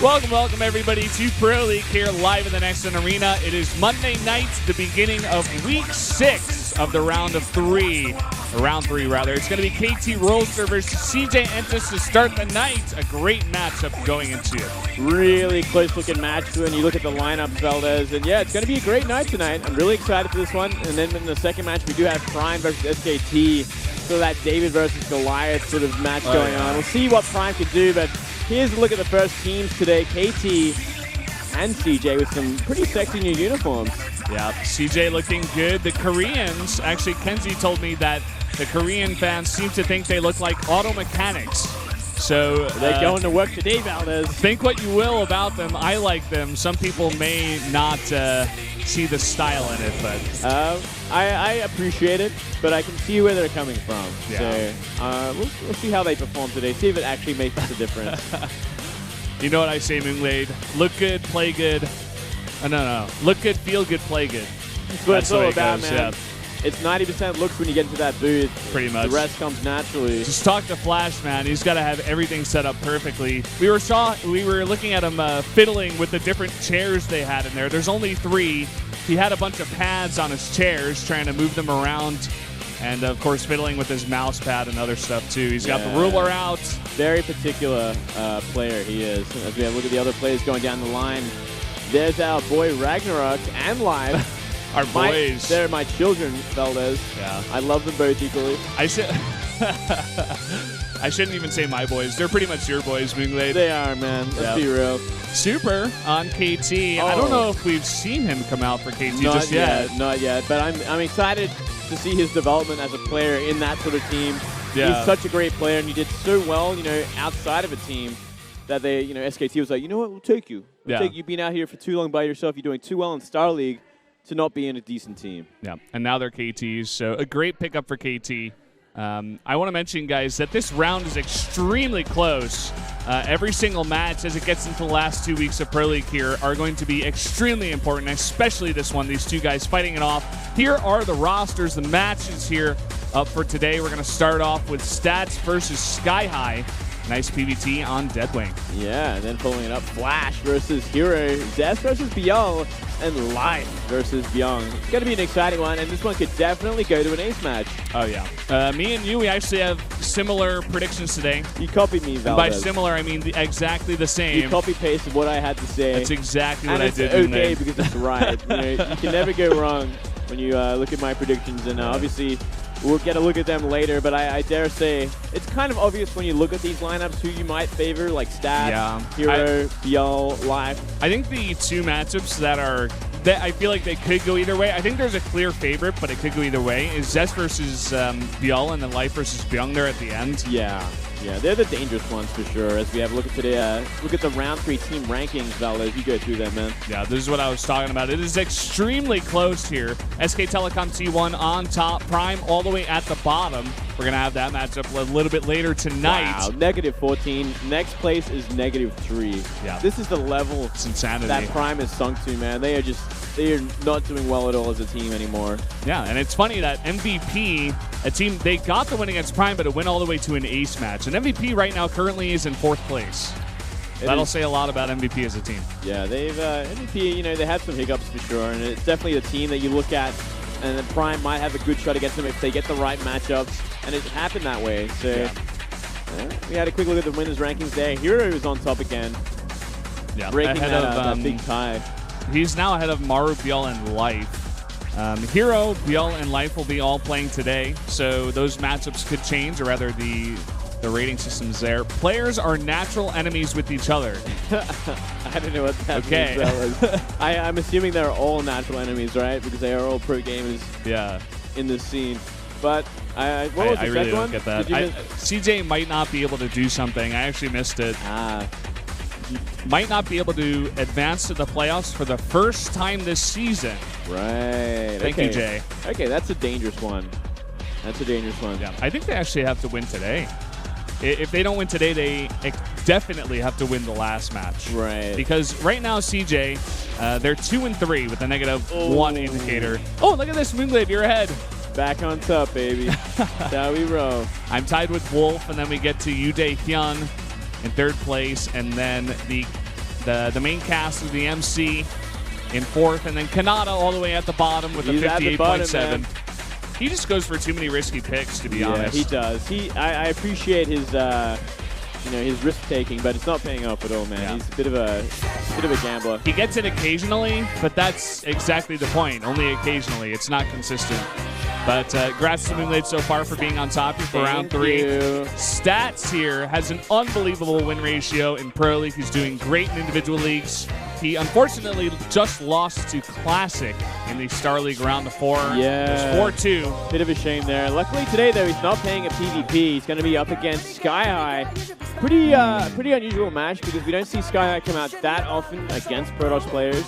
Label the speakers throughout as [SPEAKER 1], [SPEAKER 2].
[SPEAKER 1] Welcome everybody to Pro League here live in the Next Gen Arena. It is Monday night, the beginning of week 6 of the round 3. It's going to be KT Rolster versus CJ Entis to start the night. A great matchup going into it.
[SPEAKER 2] Really close looking match when you look at the lineup, Valdez. And yeah, it's going to be a great night tonight. I'm really excited for this one. And then in the second match, we do have Prime versus SKT. So that David versus Goliath sort of match going on. We'll see what Prime can do, but here's a look at the first teams today. KT and CJ with some pretty sexy new uniforms.
[SPEAKER 1] Yeah, CJ looking good. The Koreans, actually Kenzie told me that the Korean fans seem to think they look like auto mechanics. So
[SPEAKER 2] they're going to work today, Valdez.
[SPEAKER 1] Think what you will about them. I like them. Some people may not see the style in it, but
[SPEAKER 2] I appreciate it, but I can see where they're coming from.
[SPEAKER 1] Yeah.
[SPEAKER 2] So we'll see how they perform today. See if it actually makes a difference.
[SPEAKER 1] You know what I say, Moonglade? Look good, play good. No. Look good, feel good, play good.
[SPEAKER 2] That's what it's all about, man.
[SPEAKER 1] Yeah.
[SPEAKER 2] It's 90% looks when you get into that booth.
[SPEAKER 1] Pretty much.
[SPEAKER 2] The rest comes naturally.
[SPEAKER 1] Just talk to Flash, man. He's got to have everything set up perfectly. We were looking at him fiddling with the different chairs they had in there. There's only 3. He had a bunch of pads on his chairs, trying to move them around. And, of course, fiddling with his mouse pad and other stuff, too. He's got the ruler out.
[SPEAKER 2] Very particular player he is. As we have a look at the other players going down the line, there's our boy Ragnarok and Live.
[SPEAKER 1] Our boys.
[SPEAKER 2] They're my children, Valdez.
[SPEAKER 1] Yeah.
[SPEAKER 2] I love them both equally.
[SPEAKER 1] I shouldn't even say my boys. They're pretty much your boys, Moonglade.
[SPEAKER 2] They are, man. Let's be real.
[SPEAKER 1] Super on KT. I don't know if we've seen him come out for KT just yet.
[SPEAKER 2] Not yet. But I'm excited to see his development as a player in that sort of team.
[SPEAKER 1] Yeah.
[SPEAKER 2] He's such a great player, and he did so well, outside of a team that they, SKT was like, you know what, we'll take you. We'll take you. You've been out here for too long by yourself. You're doing too well in Star League to not be in a decent team.
[SPEAKER 1] Yeah, and now they're KTs, so a great pickup for KT. I want to mention, guys, that this round is extremely close. Every single match, as it gets into the last 2 weeks of Pro League here, are going to be extremely important, especially this one, these two guys fighting it off. Here are the rosters, the matches here up for today. We're going to start off with Stats versus sKyHigh. Nice PvT on Deadwing.
[SPEAKER 2] Yeah, and then following it up, Flash versus Hero, Zest versus Byung, and Light versus Byung. It's going to be an exciting one, and this one could definitely go to an ace match.
[SPEAKER 1] Oh, yeah. Me and you, we actually have similar predictions today.
[SPEAKER 2] You copied me, Valdez.
[SPEAKER 1] And by similar, I mean exactly the same.
[SPEAKER 2] You copy-pasted what I had to say.
[SPEAKER 1] That's exactly what I did.
[SPEAKER 2] And it's okay because it's right. You can never go wrong when you look at my predictions, and obviously we'll get a look at them later, but I dare say it's kind of obvious when you look at these lineups who you might favor, like Stats, Hero, Byung, Life.
[SPEAKER 1] I think the two matchups that I feel like they could go either way. I think there's a clear favorite, but it could go either way. Is Zest versus Byung and then Life versus Byung there at the end.
[SPEAKER 2] Yeah, they're the dangerous ones for sure. As we have a look at today, look at the round 3 team rankings, Valdez. You go through them, man.
[SPEAKER 1] Yeah, this is what I was talking about. It is extremely close here. SK Telecom T1 on top, Prime all the way at the bottom. We're going to have that matchup a little bit later tonight.
[SPEAKER 2] Wow, -14. Next place is -3. Yeah. This is the level
[SPEAKER 1] it's insanity
[SPEAKER 2] that Prime is sunk to, man. They are not doing well at all as a team anymore.
[SPEAKER 1] Yeah, and it's funny that MVP, a team, they got the win against Prime, but it went all the way to an ace match. And MVP right now currently is in 4th place. That'll say a lot about MVP as a team.
[SPEAKER 2] Yeah, they've MVP, they had some hiccups for sure, and it's definitely the team that you look at, and then Prime might have a good shot against them if they get the right matchups, and it happened that way. So we had a quick look at the winners rankings there. Hero is on top again, breaking that big tie.
[SPEAKER 1] He's now ahead of Maru, Byung, and Life. Hero, Byung, and Life will be all playing today, so those matchups could change, or rather the rating system's there. Players are natural enemies with each other.
[SPEAKER 2] I don't know what that means. I'm assuming they're all natural enemies, right? Because they are all pro gamers in this scene. But what was the
[SPEAKER 1] really
[SPEAKER 2] second
[SPEAKER 1] don't get that. CJ might not be able to do something. I actually missed it. Might not be able to advance to the playoffs for the first time this season.
[SPEAKER 2] Right.
[SPEAKER 1] Thank you, Jay.
[SPEAKER 2] Okay, that's a dangerous one.
[SPEAKER 1] Yeah, I think they actually have to win today. If they don't win today, they definitely have to win the last match.
[SPEAKER 2] Right.
[SPEAKER 1] Because right now, CJ, they're 2-3 with a -1 indicator. Oh, look at this, Moonglade, you're ahead.
[SPEAKER 2] Back on top, baby. That's how we roll.
[SPEAKER 1] I'm tied with Wolf, and then we get to Yu Dae Hyun in 3rd place, and then the the main cast of the MC in 4th, and then Kanata all the way at the bottom with a
[SPEAKER 2] He's at the bottom,
[SPEAKER 1] 58.7. He just goes for too many risky picks, to be honest.
[SPEAKER 2] Yeah, he does. I appreciate his his risk taking, but it's not paying off at all, man.
[SPEAKER 1] Yeah.
[SPEAKER 2] He's a bit of a gambler.
[SPEAKER 1] He gets it occasionally, but that's exactly the point. Only occasionally. It's not consistent. But congrats to Moonblade so far for being on top here for round 3. Stats here has an unbelievable win ratio in Pro League. He's doing great in individual leagues. He unfortunately just lost to Classic in the Star League round of 4.
[SPEAKER 2] Yeah.
[SPEAKER 1] It was 4-2.
[SPEAKER 2] Bit of a shame there. Luckily today, though, he's not playing a PvP. He's going to be up against sKyHigh. Pretty unusual match because we don't see sKyHigh come out that often against Protoss players.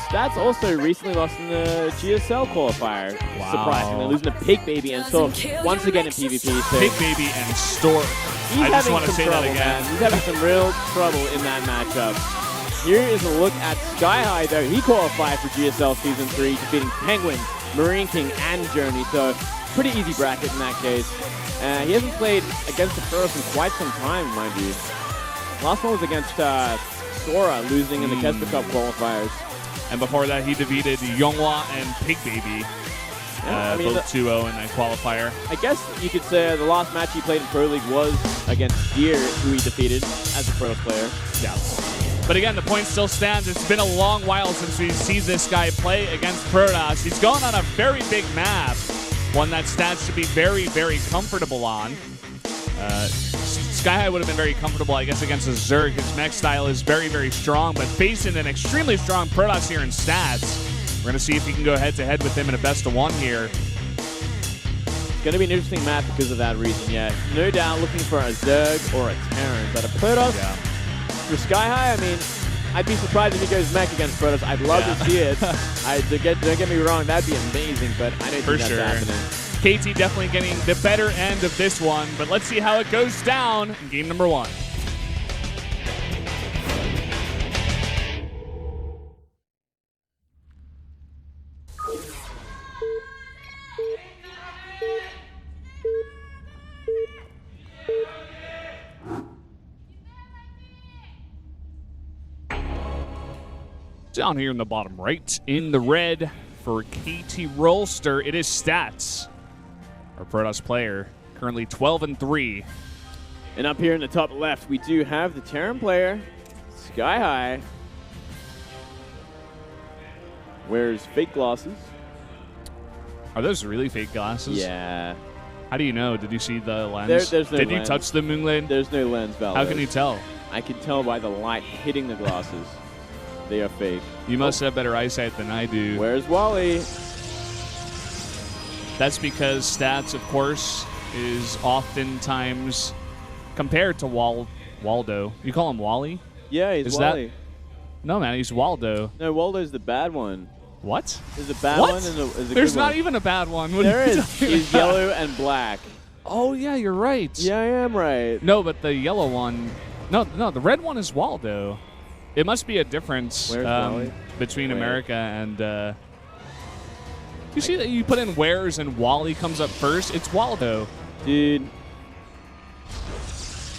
[SPEAKER 2] Stats also recently lost in the GSL qualifier.
[SPEAKER 1] Wow.
[SPEAKER 2] Surprisingly, losing to Pig Baby and Stork once again in PvP. So
[SPEAKER 1] Pig Baby and Stork.
[SPEAKER 2] I
[SPEAKER 1] just want to say
[SPEAKER 2] trouble,
[SPEAKER 1] that again.
[SPEAKER 2] man. He's having some real trouble in that matchup. Here is a look at sKyHigh, though. He qualified for GSL Season 3, defeating Penguin, Marine King, and Journey. So pretty easy bracket in that case. He hasn't played against the Protoss in quite some time, mind you. Last one was against Sora, losing in the Kesper Cup qualifiers.
[SPEAKER 1] And before that, he defeated Yonghwa and Pig Baby, both 2-0 in that qualifier.
[SPEAKER 2] I guess you could say the last match he played in Pro League was against Gear, who he defeated as a Protoss player.
[SPEAKER 1] Yeah. But again, the point still stands. It's been a long while since we see this guy play against Protoss. He's going on a very big map, one that Stats should be very, very comfortable on. sKyHigh would have been very comfortable, I guess, against a Zerg. His mech style is very, very strong, but facing an extremely strong Protoss here in Stats, we're going to see if he can go head-to-head with him in a best-of-1 here.
[SPEAKER 2] It's going to be an interesting map because of that reason, yeah. No doubt looking for a Zerg or a Terran, but a Protoss, for sKyHigh, I mean, I'd be surprised if he goes mech against Protoss. I'd love to see it. Don't get me wrong, that'd be amazing, but I don't think that's happening.
[SPEAKER 1] KT definitely getting the better end of this one, but let's see how it goes down in game number 1. Down here in the bottom right, in the red for KT Rollster, it is Stats. Our Protoss player, currently 12-3.
[SPEAKER 2] And up here in the top left, we do have the Terran player, sKyHigh. Wears fake glasses.
[SPEAKER 1] Are those really fake glasses?
[SPEAKER 2] Yeah.
[SPEAKER 1] How do you know? Did you see the lens?
[SPEAKER 2] There's no
[SPEAKER 1] Did
[SPEAKER 2] lens.
[SPEAKER 1] you touch the Moonblade?
[SPEAKER 2] There's no lens, Valdez.
[SPEAKER 1] How can you tell?
[SPEAKER 2] I can tell by the light hitting the glasses. They are fake.
[SPEAKER 1] You must have better eyesight than I do.
[SPEAKER 2] Where's Wally?
[SPEAKER 1] That's because Stats, of course, is oftentimes compared to Waldo. You call him Wally?
[SPEAKER 2] Yeah, he's
[SPEAKER 1] Is
[SPEAKER 2] Wally.
[SPEAKER 1] No, man, he's Waldo.
[SPEAKER 2] No, Waldo's the bad one.
[SPEAKER 1] What?
[SPEAKER 2] There's a bad
[SPEAKER 1] What?
[SPEAKER 2] one and there's a
[SPEAKER 1] There's
[SPEAKER 2] good
[SPEAKER 1] not
[SPEAKER 2] one.
[SPEAKER 1] even a bad one. What
[SPEAKER 2] There
[SPEAKER 1] are you
[SPEAKER 2] is.
[SPEAKER 1] talking
[SPEAKER 2] He's
[SPEAKER 1] about?
[SPEAKER 2] yellow and black.
[SPEAKER 1] Oh, yeah, you're right.
[SPEAKER 2] Yeah, I am right.
[SPEAKER 1] No, but the yellow one... No, the red one is Waldo. It must be a difference between America and... you see that you put in Where's and Wally comes up first? It's Waldo.
[SPEAKER 2] Dude.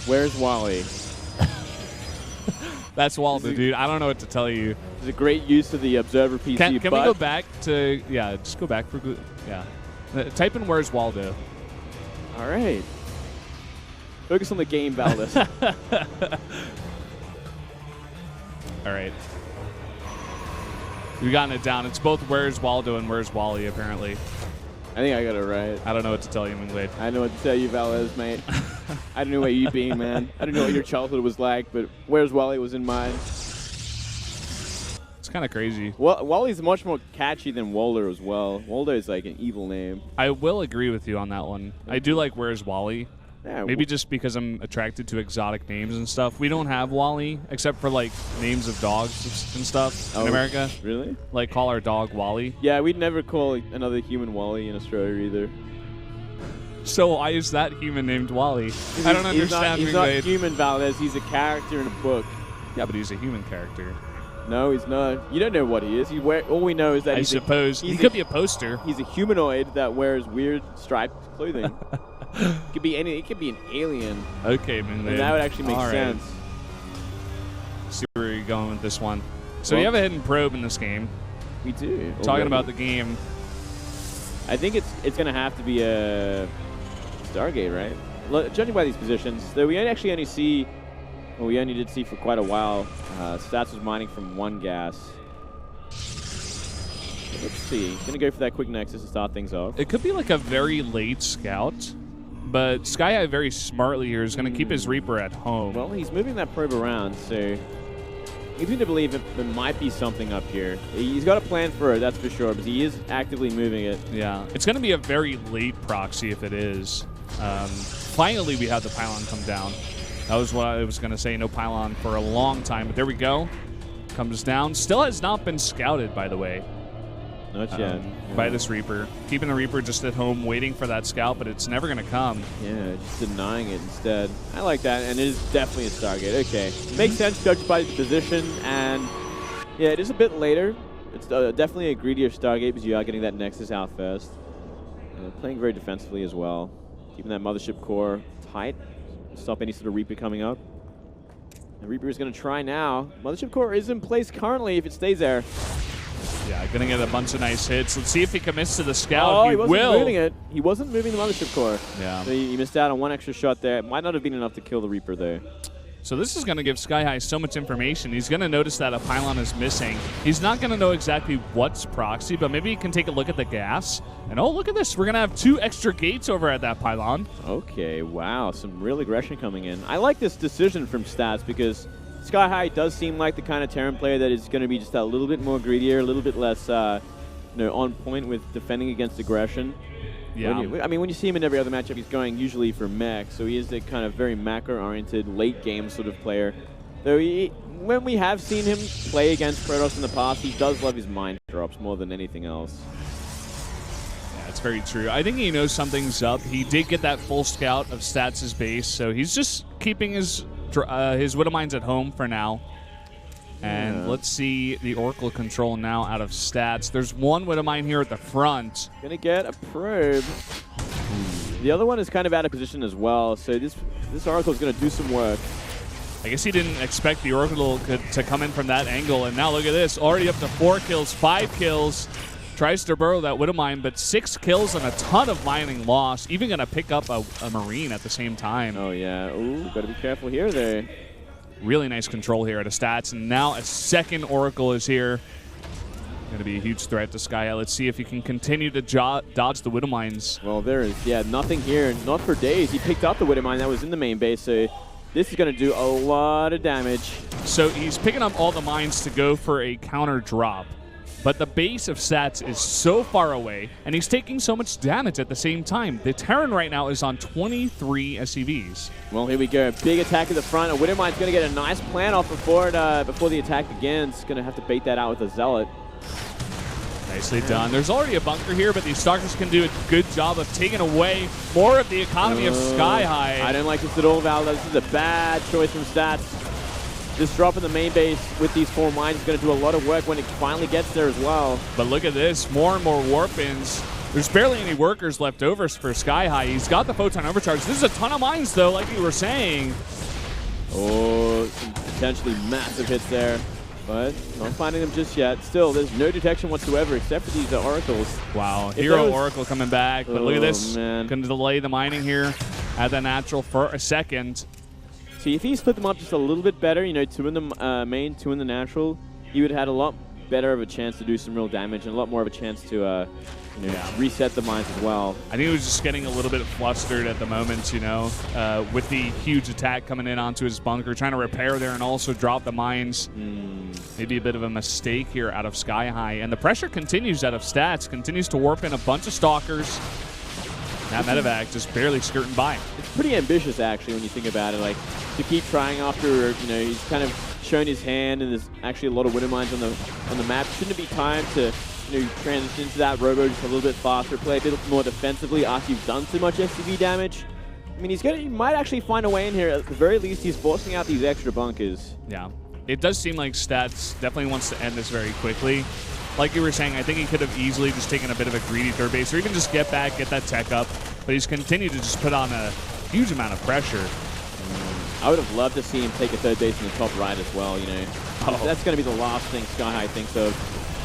[SPEAKER 2] Where's Wally?
[SPEAKER 1] That's Waldo, dude. I don't know what to tell you.
[SPEAKER 2] It's a great use of the Observer PC.
[SPEAKER 1] Can we go back to... Yeah, just go back for... Yeah. Type in Where's Waldo.
[SPEAKER 2] All right. Focus on the game, Valdez.
[SPEAKER 1] All right. We've gotten it down. It's both Where's Waldo and Where's Wally, apparently.
[SPEAKER 2] I think I got it right.
[SPEAKER 1] I don't know what to tell you, Moonblade.
[SPEAKER 2] I know what to tell you, Valdez, mate. I don't know what you being, man. I don't know what your childhood was like, but Where's Wally was in mine.
[SPEAKER 1] It's kind of crazy.
[SPEAKER 2] Well, Wally's much more catchy than Walder as well. Walder is like an evil name.
[SPEAKER 1] I will agree with you on that one. I do like Where's Wally.
[SPEAKER 2] Yeah,
[SPEAKER 1] Maybe just because I'm attracted to exotic names and stuff. We don't have Wally, except for like names of dogs and stuff in America.
[SPEAKER 2] Really?
[SPEAKER 1] Like call our dog Wally.
[SPEAKER 2] Yeah, we'd never call another human Wally in Australia either.
[SPEAKER 1] So why is that human named Wally? I don't understand.
[SPEAKER 2] He's not human, Valdez. He's a character in a book.
[SPEAKER 1] Yeah, but he's a human character.
[SPEAKER 2] No, he's not. You don't know what he is. All we know is that
[SPEAKER 1] I suppose he could be a poster.
[SPEAKER 2] He's a humanoid that wears weird striped clothing. It could be an alien.
[SPEAKER 1] Okay, man.
[SPEAKER 2] And that would actually make sense.
[SPEAKER 1] see where you're going with this one. So
[SPEAKER 2] Well,
[SPEAKER 1] we have a hidden probe in this game.
[SPEAKER 2] We do.
[SPEAKER 1] Talking
[SPEAKER 2] already.
[SPEAKER 1] about the game.
[SPEAKER 2] I think it's going to have to be a Stargate, right? Judging by these positions, though we actually only see, well, we only did see for quite a while, Stats was mining from 1 gas. So let's see. Going to go for that quick Nexus to start things off.
[SPEAKER 1] It could be like a very late scout, but sKyHigh very smartly here is going to keep his Reaper at home.
[SPEAKER 2] Well, he's moving that probe around, so leads me to believe that there might be something up here. He's got a plan for it, that's for sure, but he is actively moving it.
[SPEAKER 1] Yeah, it's going to be a very late proxy if it is. Finally, we had the pylon come down. That was what I was going to say, no pylon for a long time, but there we go. Comes down. Still has not been scouted, by the way.
[SPEAKER 2] Not yet.
[SPEAKER 1] By this Reaper. Keeping the Reaper just at home waiting for that scout, but it's never going to come.
[SPEAKER 2] Yeah, just denying it instead. I like that, and it is definitely a Stargate. Okay. Makes sense judged by the position, and yeah, it is a bit later. It's definitely a greedier Stargate because you are getting that Nexus out first. Playing very defensively as well. Keeping that Mothership core tight. Stop any sort of Reaper coming up. The Reaper is going to try now. Mothership core is in place currently if it stays there.
[SPEAKER 1] Yeah, gonna get a bunch of nice hits. Let's see if he commits to the scout.
[SPEAKER 2] Oh, he wasn't
[SPEAKER 1] will.
[SPEAKER 2] moving it. He wasn't moving the Mothership core.
[SPEAKER 1] Yeah.
[SPEAKER 2] So he missed out on 1 extra shot there. It might not have been enough to kill the Reaper there.
[SPEAKER 1] So this is going to give sKyHigh so much information. He's going to notice that a pylon is missing. He's not going to know exactly what's proxy, but maybe he can take a look at the gas. And oh, look at this. We're going to have 2 extra gates over at that pylon.
[SPEAKER 2] Okay, wow. Some real aggression coming in. I like this decision from Stats because sKyHigh does seem like the kind of Terran player that is going to be just a little bit more greedier, a little bit less on point with defending against aggression.
[SPEAKER 1] Yeah.
[SPEAKER 2] When you see him in every other matchup, he's going usually for mech, so he is a kind of very macro-oriented, late-game sort of player. Though when we have seen him play against Protoss in the past, he does love his mind drops more than anything else.
[SPEAKER 1] Yeah, it's very true. I think he knows something's up. He did get that full scout of Stats' base, so he's just keeping his Widow Mines at home for now. And let's see the Oracle control now out of Stats. There's 1 Widow Mine here at the front.
[SPEAKER 2] Gonna get a probe. The other one is kind of out of position as well, so this Oracle is gonna do some work.
[SPEAKER 1] I guess he didn't expect the Oracle to come in from that angle, and now look at this. Already up to 4 kills, 5 kills. Tries to burrow that Widow Mine, but 6 kills and a ton of mining lost. Even gonna pick up a Marine at the same time.
[SPEAKER 2] Oh yeah, ooh, gotta be careful here there.
[SPEAKER 1] Really nice control here at a Stats, and now a second Oracle is here. Going to be a huge threat to sKyHigh. Let's see if he can continue to dodge the Widow Mines.
[SPEAKER 2] Well, there is, nothing here. Not for days. He picked up the Widow Mine that was in the main base, so this is going to do a lot of damage.
[SPEAKER 1] So he's picking up all the mines to go for a counter drop. But the base of Stats is so far away, and he's taking so much damage at the same time. The Terran right now is on 23 SCVs.
[SPEAKER 2] Well, here we go. Big attack at the front. A Widow Mine's going to get a nice plan off before the attack begins. Going to have to bait that out with a Zealot.
[SPEAKER 1] Nicely done. There's already a bunker here, but these Stalkers can do a good job of taking away more of the economy of sKyHigh.
[SPEAKER 2] I don't like this at all, Val. This is a bad choice from Stats. This drop in the main base with these 4 mines is going to do a lot of work when it finally gets there as well.
[SPEAKER 1] But look at this, more and more warp-ins. There's barely any workers left over for sKyHigh. He's got the Photon Overcharge. This is a ton of mines, though, like you were saying.
[SPEAKER 2] Oh, some potentially massive hits there, but not finding them just yet. Still, there's no detection whatsoever except for these Oracles.
[SPEAKER 1] Wow, Hero Oracle coming back, but look at this.
[SPEAKER 2] Man.
[SPEAKER 1] Going to delay the mining here at the natural for a second.
[SPEAKER 2] See, if he split them up just a little bit better, 2 in the main, 2 in the natural, he would have had a lot better of a chance to do some real damage and a lot more of a chance to reset the mines as well.
[SPEAKER 1] I think he was just getting a little bit flustered at the moment, with the huge attack coming in onto his bunker, trying to repair there and also drop the mines. Maybe a bit of a mistake here out of sKyHigh. And the pressure continues out of Stats, continues to warp in a bunch of Stalkers. That medevac just barely skirting by.
[SPEAKER 2] It's pretty ambitious, actually, when you think about it. Like, to keep trying after, he's kind of shown his hand, and there's actually a lot of Widow Mines on the map. Shouldn't it be time to, transition to that robo just a little bit faster, play a bit more defensively after you've done so much SCV damage? I mean, he might actually find a way in here. At the very least, he's forcing out these extra bunkers.
[SPEAKER 1] Yeah. It does seem like Stats definitely wants to end this very quickly. Like you were saying, I think he could have easily just taken a bit of a greedy third base, or even just get back, get that tech up. But he's continued to just put on a huge amount of pressure.
[SPEAKER 2] I would have loved to see him take a third base in the top right as well, you know. That's going to be the last thing sKyHigh thinks of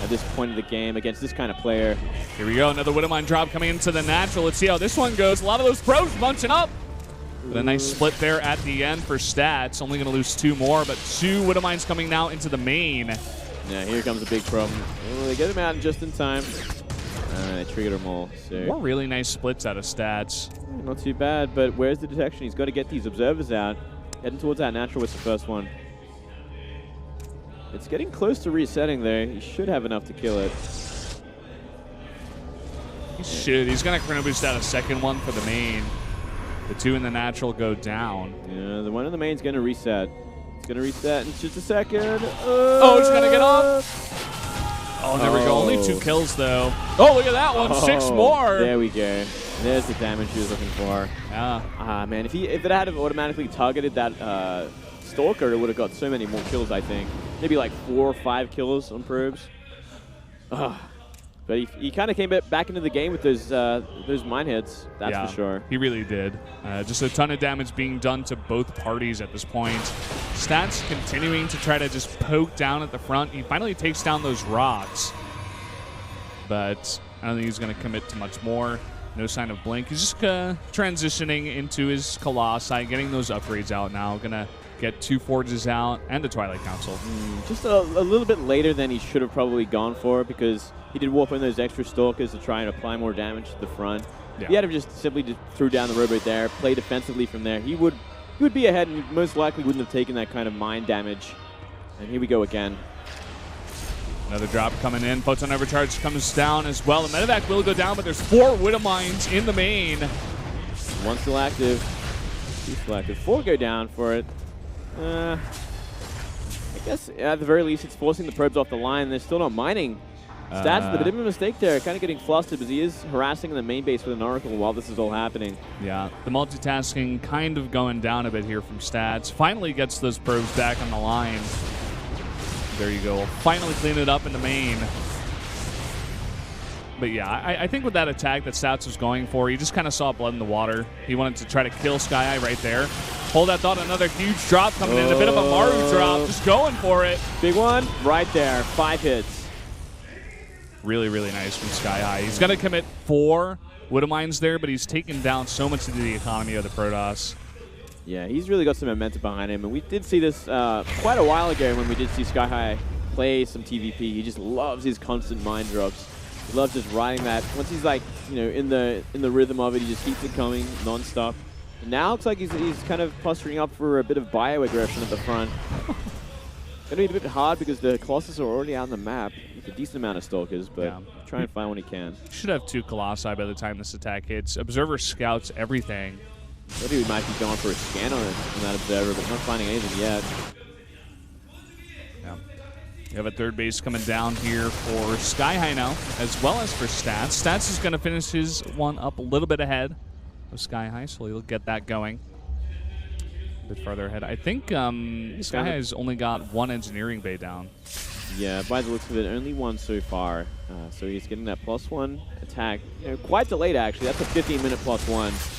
[SPEAKER 2] at this point of the game against this kind of player.
[SPEAKER 1] Here we go, another Widowmine drop coming into the natural. Let's see how this one goes. A lot of those pros bunching up. But a nice split there at the end for Stats. Only going to lose 2 more, but 2 Widowmines coming now into the main.
[SPEAKER 2] Yeah, here comes a big problem. Oh, they get him out just in time. They triggered them all. So.
[SPEAKER 1] More really nice splits out of Stats.
[SPEAKER 2] Not too bad, but where's the detection? He's got to get these observers out. Heading towards that natural with the first one. It's getting close to resetting there. He should have enough to kill it.
[SPEAKER 1] He should. He's going to chrono boost out a second one for the main. The 2 in the natural go down.
[SPEAKER 2] Yeah, the one in the main is going to reset. It's going to reset in just a second.
[SPEAKER 1] Oh, it's going to get off. Oh, there we go. Only 2 kills, though. Oh, look at that one. 6 more.
[SPEAKER 2] There we go. There's the damage he was looking for.
[SPEAKER 1] Yeah.
[SPEAKER 2] Ah, man. If it had automatically targeted that Stalker, it would have got so many more kills, I think. Maybe like 4 or 5 kills on probes. But he kind of came back into the game with those mine hits, that's for sure.
[SPEAKER 1] He really did. Just a ton of damage being done to both parties at this point. Stats continuing to try to just poke down at the front. He finally takes down those rocks. But I don't think he's going to commit to much more. No sign of Blink. He's just transitioning into his Colossi, getting those upgrades out now. Going to get 2 Forges out and a Twilight Council.
[SPEAKER 2] Just a little bit later than he should have probably gone for, because he did warp in those extra Stalkers to try and apply more damage to the front. Yeah. He had to just simply threw down the rowboat there, play defensively from there. He would be ahead, and he most likely wouldn't have taken that kind of mine damage. And here we go again.
[SPEAKER 1] Another drop coming in. Photon Overcharge comes down as well. The medevac will go down, but there's 4 Widowmines in the main.
[SPEAKER 2] 1 still active. 2 still active. 4 go down for it. I guess at the very least it's forcing the probes off the line. They're still not mining. Stats, a bit of a mistake there. Kind of getting flustered, because he is harassing the main base with an Oracle while this is all happening.
[SPEAKER 1] Yeah, the multitasking kind of going down a bit here from Stats. Finally gets those probes back on the line. There you go. We'll finally clean it up in the main. But yeah, I think with that attack that Stats was going for, he just kind of saw blood in the water. He wanted to try to kill sKyHigh right there. Hold that thought, another huge drop coming in. A bit of a Maru drop, just going for it.
[SPEAKER 2] Big one, right there. 5 hits.
[SPEAKER 1] Really, really nice from sKyHigh. He's going to commit 4 Widowmines there, but he's taken down so much of the economy of the Protoss.
[SPEAKER 2] Yeah, he's really got some momentum behind him. And we did see this quite a while ago when we did see sKyHigh play some TVP. He just loves his constant mine drops. He loves just riding that. Once he's like, you know, in the rhythm of it, he just keeps it coming non-stop. And now it looks like he's kind of posturing up for a bit of bio-aggression at the front. It's going to be a bit hard because the Colossus are already out on the map with a decent amount of Stalkers, but try and find one he can.
[SPEAKER 1] Should have 2 Colossi by the time this attack hits. Observer scouts everything.
[SPEAKER 2] Maybe we might be going for a scan on that Observer, but not finding anything yet.
[SPEAKER 1] Yeah. You have a third base coming down here for sKyHigh now, as well as for Stats. Stats is going to finish his one up a little bit ahead of sKyHigh, so he'll get that going a bit farther ahead. I think sKyHigh's only got 1 engineering bay down.
[SPEAKER 2] Yeah, by the looks of it, only 1 so far. So he's getting that +1 attack. You know, quite delayed, actually. That's a 15-minute +1.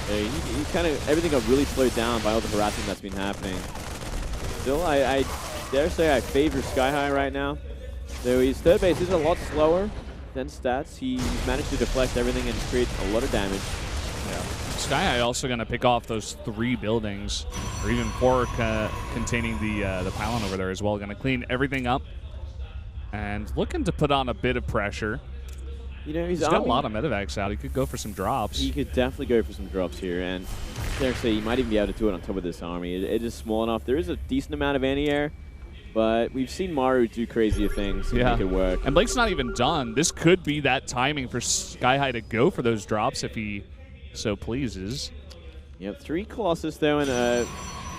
[SPEAKER 2] So he kind of, everything got really slowed down by all the harassing that's been happening. Still, I dare say I favor sKyHigh right now. Though his third base is a lot slower than Stats. He's managed to deflect everything and create a lot of damage.
[SPEAKER 1] Yeah. sKyHigh also going to pick off those 3 buildings, or even 4 containing the pylon over there as well. Going to clean everything up and looking to put on a bit of pressure.
[SPEAKER 2] You know,
[SPEAKER 1] he's got a lot of medevacs out. He could go for some drops.
[SPEAKER 2] He could definitely go for some drops here, and dare say he might even be able to do it on top of this army. It is small enough. There is a decent amount of anti-air, but we've seen Maru do crazier things to make it work.
[SPEAKER 1] And Blake's not even done. This could be that timing for sKyHigh to go for those drops if he so pleases.
[SPEAKER 2] Yep, 3 Colossus though, and a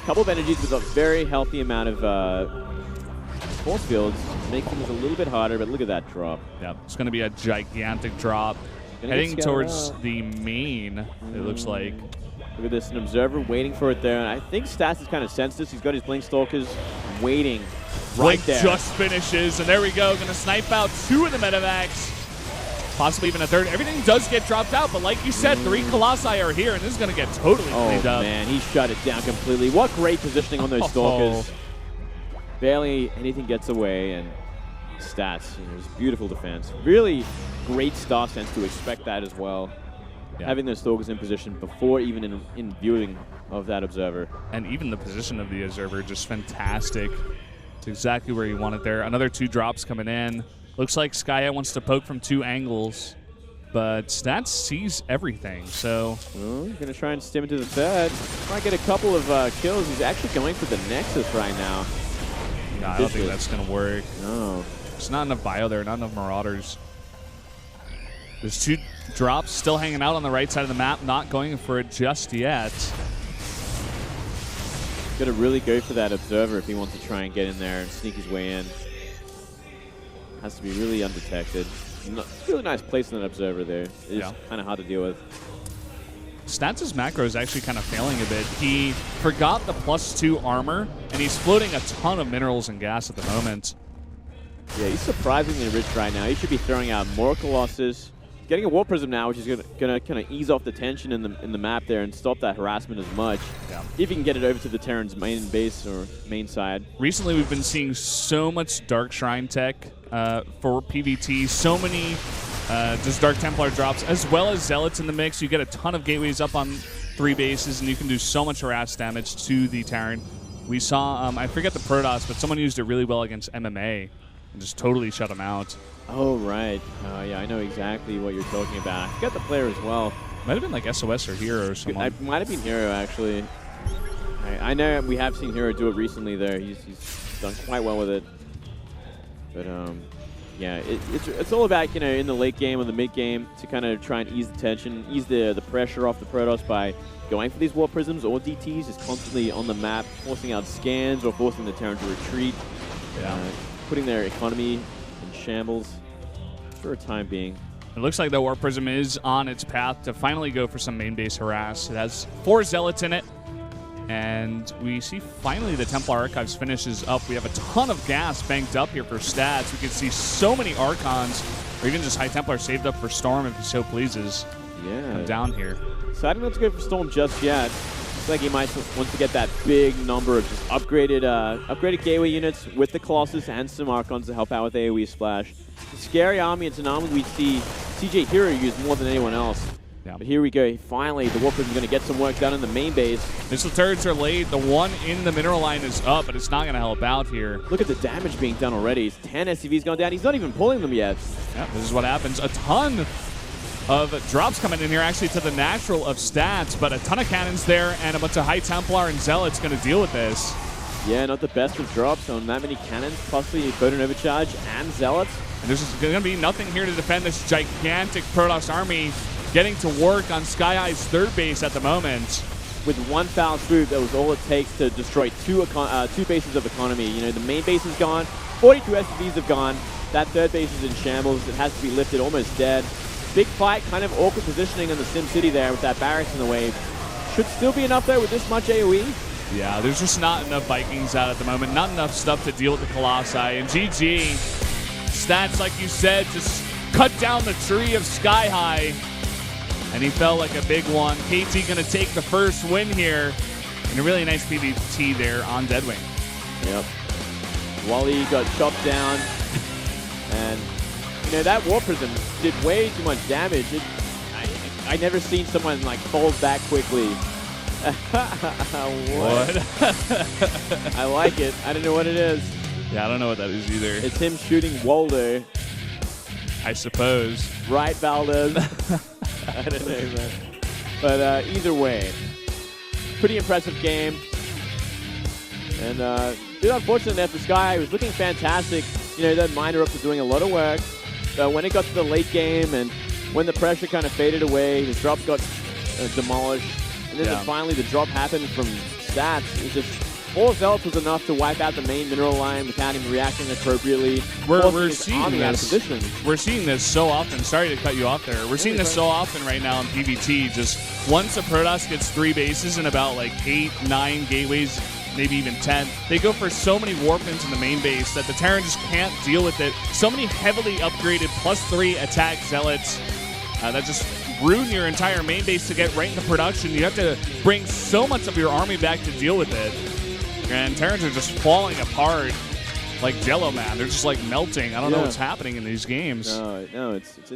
[SPEAKER 2] couple of energies with a very healthy amount of force fields, make things a little bit harder, but look at that drop.
[SPEAKER 1] Yep, it's going to be a gigantic drop. Heading towards the main, it looks like.
[SPEAKER 2] Look at this, an Observer waiting for it there, and I think Stats has kind of sensed this. He's got his Blink Stalkers waiting right there.
[SPEAKER 1] Blink just finishes, and there we go. Going to snipe out 2 of the medevacs. possibly even a third. Everything does get dropped out, but like you said, 3 Colossi are here, and this is going to get totally cleaned up.
[SPEAKER 2] Oh, man, he shut it down completely. What great positioning on those Stalkers. Barely anything gets away, and stats. There's beautiful defense. Really great star sense to expect that as well. Yeah. Having those Stalkers in position before even in viewing of that Observer.
[SPEAKER 1] And even the position of the Observer, just fantastic. It's exactly where you want it there. Another 2 drops coming in. Looks like sKyHigh wants to poke from 2 angles, but Stats sees everything, so...
[SPEAKER 2] Well, he's going to try and stim into the third. Might get a couple of kills. He's actually going for the Nexus right now.
[SPEAKER 1] Yeah, I don't think that's going to work.
[SPEAKER 2] No.
[SPEAKER 1] There's not enough bio there, not enough Marauders. There's 2 drops still hanging out on the right side of the map, not going for it just yet.
[SPEAKER 2] Got to really go for that Observer if he wants to try and get in there and sneak his way in. Has to be really undetected. Really nice place on that Observer there. It's kind of hard to deal with.
[SPEAKER 1] Stats' macro is actually kind of failing a bit. He forgot the +2 armor, and he's floating a ton of minerals and gas at the moment.
[SPEAKER 2] Yeah, he's surprisingly rich right now. He should be throwing out more Colossus. Getting a Warp Prism now, which is gonna kind of ease off the tension in the map there and stop that harassment as much. Yeah. If you can get it over to the Terran's main base or main side.
[SPEAKER 1] Recently, we've been seeing so much Dark Shrine tech for PvT. So many just Dark Templar drops, as well as Zealots in the mix. You get a ton of gateways up on 3 bases, and you can do so much harass damage to the Terran. We saw, I forget the Protoss, but someone used it really well against MMA and just totally shut him out.
[SPEAKER 2] Oh, right. Yeah, I know exactly what you're talking about. I forgot the player as well.
[SPEAKER 1] Might have been like SOS or Hero or someone.
[SPEAKER 2] It might have been Hero, actually. I know we have seen Hero do it recently there. He's done quite well with it. But, yeah, it's all about, in the late game or the mid game to kind of try and ease the tension, ease the pressure off the Protoss by going for these Warp Prisms or DTs, just constantly on the map, forcing out scans or forcing the Terran to retreat. Yeah. Putting their economy in shambles for a time being.
[SPEAKER 1] It looks like the Warp Prism is on its path to finally go for some main base harass. It has 4 Zealots in it. And we see finally the Templar Archives finishes up. We have a ton of gas banked up here for Stats. We can see so many Archons, or even just High Templar saved up for Storm if he so pleases.
[SPEAKER 2] Yeah.
[SPEAKER 1] Come down here.
[SPEAKER 2] So I don't know if to go for Storm just yet. Looks like he might want to get that big number of just upgraded gateway units with the Colossus and some Archons to help out with AoE Splash. It's a scary army. It's an army we see CJ Hero use more than anyone else. Yeah. But here we go. Finally, the Warp Prism is going to get some work done in the main base.
[SPEAKER 1] Missile turrets are laid. The one in the mineral line is up, but it's not going to help out here.
[SPEAKER 2] Look at the damage being done already. 10 SCVs gone down. He's not even pulling them yet.
[SPEAKER 1] Yeah, this is what happens. A ton of drops coming in here actually to the natural of Stats, but a ton of cannons there and a bunch of High Templar and Zealots going to deal with this.
[SPEAKER 2] Yeah, not the best of drops on that many cannons, possibly Photon Overcharge and Zealots.
[SPEAKER 1] And there's going to be nothing here to defend this gigantic Protoss army getting to work on sKyHigh's 3rd base at the moment.
[SPEAKER 2] With one foul swoop, that was all it takes to destroy two bases of economy. The main base is gone, 42 SCVs have gone, that 3rd base is in shambles, it has to be lifted, almost dead. Big fight, kind of awkward positioning in the Sim City there with that barracks in the way. Should still be enough though with this much AoE.
[SPEAKER 1] Yeah, there's just not enough Vikings out at the moment, not enough stuff to deal with the Colossi. And GG, Stats, like you said, just cut down the tree of sKyHigh. And he felt like a big one. KT going to take the first win here. And a really nice PvT there on Deadwing.
[SPEAKER 2] Yep. Wally got chopped down. And, that Warp Prism did way too much damage. I never seen someone, fold back quickly. What? I like it. I don't know what it is.
[SPEAKER 1] Yeah, I don't know what that is either.
[SPEAKER 2] It's him shooting Waldo.
[SPEAKER 1] I suppose.
[SPEAKER 2] Right, Valdez? I don't know, man. But either way, pretty impressive game. And bit unfortunate there for sKyHigh. He was looking fantastic. That miner up to doing a lot of work. But when it got to the late game and when the pressure kind of faded away, his drops got demolished. And then finally the drop happened from Stats. It just 4 Zealots was enough to wipe out the main mineral line without him reacting appropriately.
[SPEAKER 1] We're seeing this. We're seeing this so often. Sorry to cut you off there. We're seeing this so often right now in PvT. Just once a Protoss gets 3 bases and about 8, 9 gateways maybe even 10. They go for so many Warpins in the main base that the Terran just can't deal with it. So many heavily upgraded +3 attack Zealots that just ruin your entire main base to get right into production. You have to bring so much of your army back to deal with it. And Terrans are just falling apart like Jello, man. They're just like melting. I don't know what's happening in these games.
[SPEAKER 2] No, it's